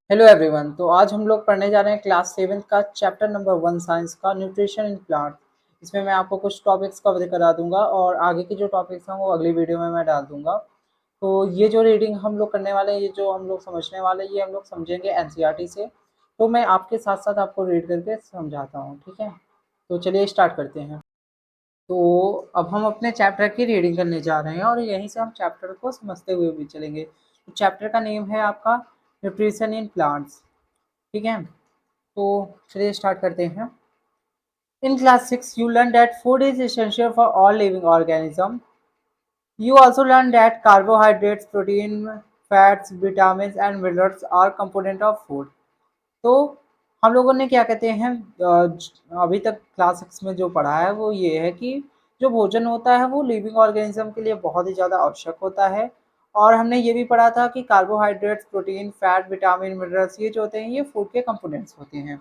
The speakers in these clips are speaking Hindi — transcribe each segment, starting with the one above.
Hello everyone. तो आज हम लोग पढ़ने जा रहे हैं क्लास 7 का चैप्टर नंबर 1 साइंस का न्यूट्रिशन इन प्लांट। इसमें मैं आपको कुछ टॉपिक्स कवर करा दूंगा और आगे की जो टॉपिक्स हैं वो अगली वीडियो में मैं डाल दूंगा। तो ये जो रीडिंग हम लोग करने वाले हैं, ये जो हम लोग समझने वाले हैं, ये हम लोग समझेंगे एनसीईआरटी से। तो मैं आपके साथ साथ आपको रीड करके समझाता हूँ, ठीक है। तो चलिए स्टार्ट करते हैं। तो अब हम अपने चैप्टर की रीडिंग करने जा रहे हैं और यहीं से हम चैप्टर को समझते हुए भी चलेंगे। तो चैप्टर का नेम है आपका न्यूट्रिशन इन प्लांट्स, ठीक है। तो चलिए स्टार्ट करते हैं। In class 6, you learn that food is essential for all living organisms. You also learn that carbohydrates, protein, fats, vitamins and minerals are component of food. तो हम लोगों ने क्या कहते हैं, अभी तक क्लास 6 में जो पढ़ा है वो ये है कि जो भोजन होता है वो लिविंग ऑर्गेनिज्म के लिए बहुत ही ज़्यादा आवश्यक होता है। और हमने ये भी पढ़ा था कि carbohydrates, protein, fat, vitamin, minerals ये जो होते हैं ये फूड के कंपोनेंट्स होते हैं।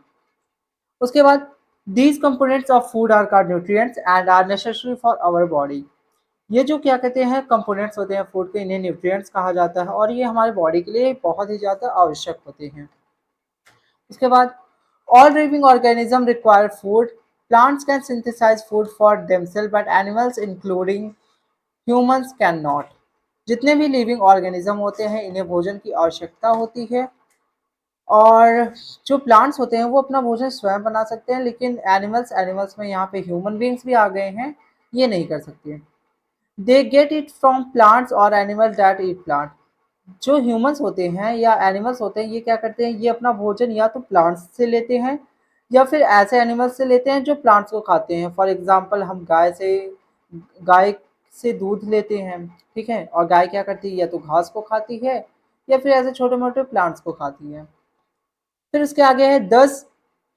उसके बाद these components of food are called nutrients and are necessary for our body. ये जो क्या कहते हैं कंपोनेंट्स होते हैं फूड के, इन्हें न्यूट्रिएंट्स कहा जाता है और ये हमारे बॉडी के लिए बहुत ही ज़्यादा आवश्यक होते हैं। इसके बाद all living organism require food. Plants can synthesise food for themselves but animals including humans can not. जितने भी लिविंग ऑर्गेनिज्म होते हैं इन्हें भोजन की आवश्यकता होती है और जो प्लांट्स होते हैं वो अपना भोजन स्वयं बना सकते हैं, लेकिन एनिमल्स में यहाँ पे ह्यूमन बींग्स भी आ गए हैं, ये नहीं कर सकते। They get it from plants और एनिमल दैट ईट प्लांट। जो ह्यूमंस होते हैं या एनिमल्स होते हैं ये क्या करते हैं, ये अपना भोजन या तो प्लांट्स से लेते हैं या फिर ऐसे एनिमल्स से लेते हैं जो प्लांट्स को खाते हैं। फॉर एग्जाम्पल हम गाय से दूध लेते हैं, ठीक है। और गाय क्या करती है, या तो घास को खाती है या फिर ऐसे छोटे मोटे प्लांट्स को खाती है। फिर उसके आगे है दस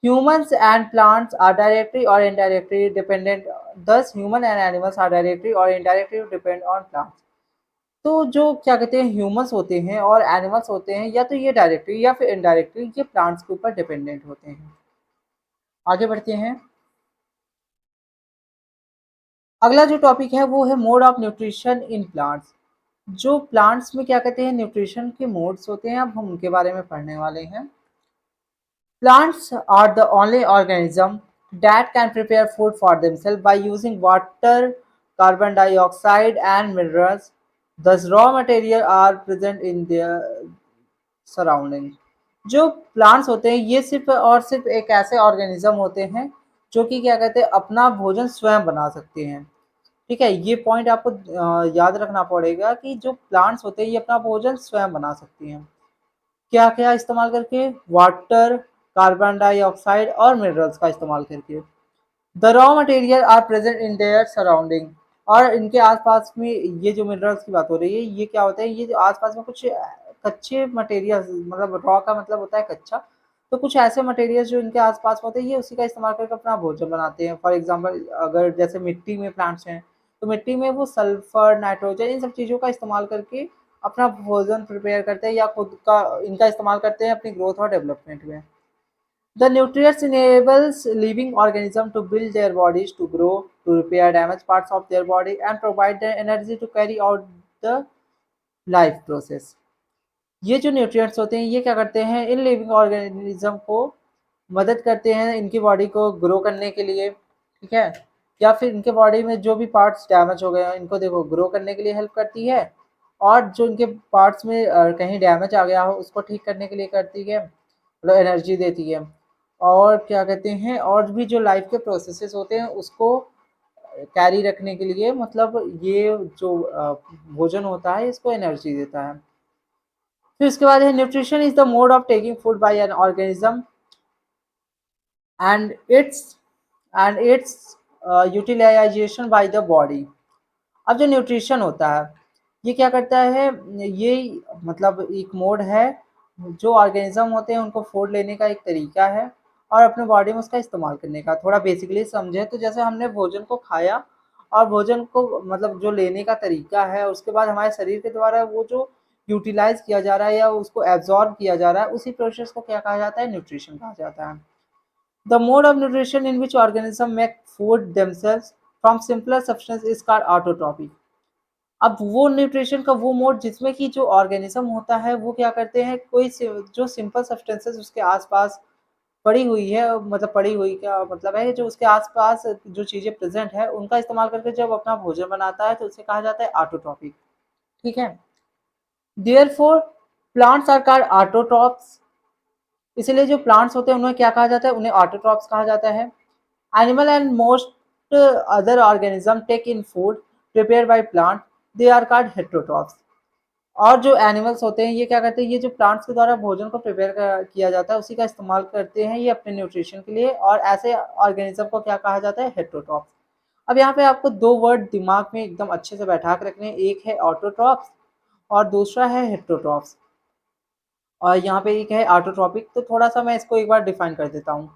humans and plants are directly or indirectly dependent, thus human and animals are directly or indirectly depend on plants। तो जो क्या कहते हैं ह्यूमंस होते हैं और एनिमल्स होते हैं या तो ये डायरेक्टली या फिर इनडायरेक्टली ये प्लांट्स के ऊपर डिपेंडेंट होते हैं। आगे बढ़ते हैं। अगला जो टॉपिक है वो है mode of nutrition in plants. जो प्लांट्स में क्या कहते हैं न्यूट्रिशन के मोड्स होते हैं, अब हम उनके बारे में पढ़ने वाले हैं। Plants are the only organism that can prepare food for themselves by using water, carbon dioxide, and minerals. Thus, raw material are present in their surrounding। जो प्लांट्स होते हैं ये सिर्फ और सिर्फ एक ऐसे ऑर्गेनिज्म होते हैं जो कि क्या कहते हैं अपना भोजन स्वयं बना सकते हैं, ठीक है। ये पॉइंट आपको याद रखना पड़ेगा कि जो प्लांट्स होते हैं ये अपना भोजन स्वयं बना सकती हैं। क्या क्या इस्तेमाल करके, वाटर, कार्बन डाइऑक्साइड और मिनरल्स का इस्तेमाल करके। The raw material are present in their surrounding. और इनके आसपास में ये जो मिनरल्स की बात हो रही है ये क्या होता है, ये जो आसपास में कुछ कच्चे मटेरियल, मतलब रॉ का मतलब होता है कच्चा, तो कुछ ऐसे मटेरियल जो इनके आसपास होते हैं ये उसी का इस्तेमाल करके अपना भोजन बनाते हैं। फॉर एग्जाम्पल अगर जैसे मिट्टी में प्लांट्स हैं तो मिट्टी में वो सल्फर, नाइट्रोजन इन सब चीज़ों का इस्तेमाल करके अपना भोजन प्रिपेयर करते हैं या खुद का इनका इस्तेमाल करते हैं अपनी ग्रोथ और डेवलपमेंट में। The nutrients enables living organisms to build their bodies, to grow, to repair damaged parts of their body, and provide the energy to carry out the life process। ये जो न्यूट्रिएंट्स होते हैं ये क्या करते हैं, इन लिविंग ऑर्गेनिज्म को मदद करते हैं इनकी बॉडी को ग्रो करने के लिए, ठीक है। या फिर इनके बॉडी में जो भी पार्ट्स डैमेज हो गए हैं इनको देखो ग्रो करने के लिए हेल्प करती है, और जो इनके पार्ट्स में कहीं डैमेज आ गया हो उसको ठीक करने के लिए करती है, मतलब एनर्जी देती है। और क्या कहते हैं, और भी जो लाइफ के प्रोसेसेस होते हैं उसको कैरी रखने के लिए, मतलब ये जो भोजन होता है इसको एनर्जी देता है। फिर उसके बाद है nutrition is the mode of taking food by an organism and its utilisation by the body. अब जो न्यूट्रिशन होता है ये क्या करता है, ये मतलब एक मोड है, जो ऑर्गेनिज्म होते हैं उनको फूड लेने का एक तरीका है और अपने बॉडी में उसका इस्तेमाल करने का। थोड़ा बेसिकली समझे तो जैसे हमने भोजन को खाया और भोजन को मतलब जो लेने का तरीका है उसके बाद हमारे शरीर के द्वारा वो जो यूटिलाइज किया जा रहा है या उसको एब्जॉर्ब किया जा रहा है उसी प्रोसेस को क्या कहा जाता है, न्यूट्रिशन कहा जाता है। The mode of nutrition in which organisms make food themselves from simpler substance is called autotrophy। अब वो न्यूट्रिशन का वो मोड जिसमें कि जो ऑर्गेनिज्म होता है वो क्या करते हैं, कोई जो सिंपल सब्सटेंसेस उसके आसपास पड़ी हुई है, मतलब पड़ी हुई का मतलब है जो उसके आसपास जो चीज़ें प्रेजेंट है उनका इस्तेमाल करके जब अपना भोजन बनाता है तो उसे कहा जाता है ऑटोट्रॉपिक। ठीक है। Therefore plants are called autotrophs. इसलिए जो प्लांट्स होते हैं उन्हें क्या कहा जाता है, उन्हें ऑटोट्रॉप्स कहा जाता है। Animal and most other organism take in food prepare by plant, they are called heterotrophs. और जो एनिमल्स होते हैं ये क्या करते हैं, ये जो प्लांट्स के द्वारा भोजन को प्रिपेयर किया जाता है उसी का इस्तेमाल करते हैं ये अपने न्यूट्रिशन के लिए, और ऐसे ऑर्गेनिज्म को क्या कहा जाता है, हेटेरोट्रॉप्स। अब यहाँ पे आपको दो वर्ड दिमाग में एकदम अच्छे से बैठा के रखने हैं, एक है ऑटोट्रॉप्स और दूसरा है हेटेरोट्रॉप्स। और यहाँ पे एक है ऑटोट्रॉपिक, तो थोड़ा सा मैं इसको एक बार डिफाइन कर देता हूँ।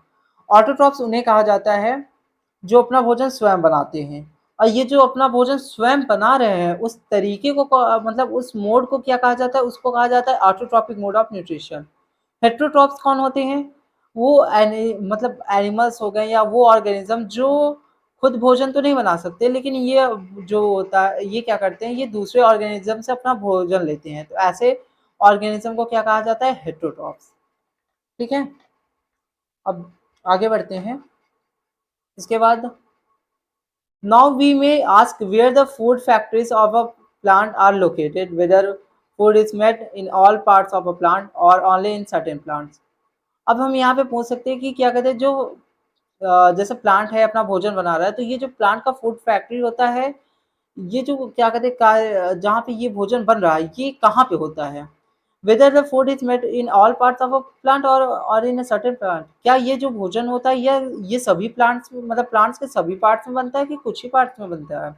ऑटोट्रॉप्स उन्हें कहा जाता है जो अपना भोजन स्वयं बनाते हैं, और ये जो अपना भोजन स्वयं बना रहे हैं उस तरीके को मतलब उस मोड को क्या कहा जाता है, उसको कहा जाता है autotrophic mode of nutrition. Heterotrophs कौन होते हैं, वो मतलब एनिमल्स हो गए या वो ऑर्गेनिज्म जो खुद भोजन तो नहीं बना सकते, लेकिन ये जो होता है ये क्या करते हैं, ये दूसरे ऑर्गेनिज्म से अपना भोजन लेते हैं, तो ऐसे ऑर्गेनिज्म को क्या कहा जाता है, हेटेरोट्रॉप्स। ठीक है। अब आगे बढ़ते हैं। इसके बाद now we may ask where the food factories of a plant are located, whether food is made in all parts of a plant or only in certain plants। अब हम यहाँ पे पूछ सकते हैं कि क्या कहते हैं, जो जैसे प्लांट है अपना भोजन बना रहा है, तो ये जो प्लांट का फूड फैक्ट्री होता है, ये जो क्या कहते हैं जहाँ पे ये भोजन बन रहा है ये कहाँ पे होता है, whether the food is made in all parts of a plant और इन अ सर्टेन प्लांट, क्या ये जो भोजन होता है ये सभी प्लांट्स मतलब प्लांट्स के सभी पार्ट्स में बनता है कि कुछ ही पार्ट्स में बनता है।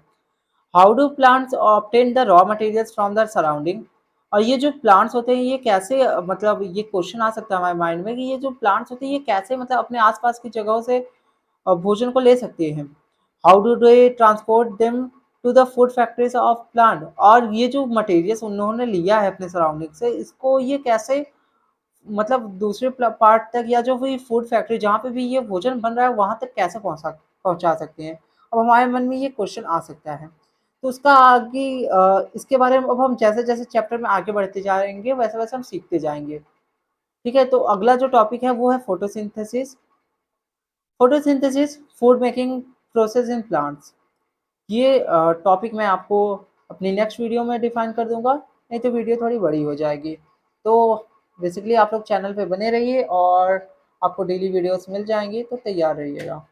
How do plants obtain the raw materials from the surrounding, और ये जो प्लांट्स होते हैं ये कैसे मतलब ये क्वेश्चन आ सकता है हमारे माइंड में कि ये जो प्लांट्स होते हैं ये कैसे मतलब अपने आसपास की जगहों से भोजन को ले सकते हैं। How do they transport them to the food factories of plant, और ये जो मटेरियल्स उन्होंने लिया है अपने सराउंडिंग से इसको ये कैसे मतलब दूसरे पार्ट तक या जो भी फूड फैक्ट्री जहाँ पे भी ये भोजन बन रहा है वहाँ तक कैसे पहुँचा सकते हैं। अब हमारे मन में ये क्वेश्चन आ सकता है, तो उसका आगे इसके बारे में अब हम जैसे जैसे चैप्टर में आगे बढ़ते जाएंगे वैसे वैसे हम सीखते जाएंगे। ठीक है, तो अगला जो टॉपिक है वो है photosynthesis. Photosynthesis food making process in plants. ये टॉपिक मैं आपको अपनी नेक्स्ट वीडियो में डिफाइन कर दूंगा, नहीं तो वीडियो थोड़ी बड़ी हो जाएगी। तो बेसिकली आप लोग चैनल पे बने रहिए और आपको डेली वीडियोस मिल जाएंगी, तो तैयार रहिएगा।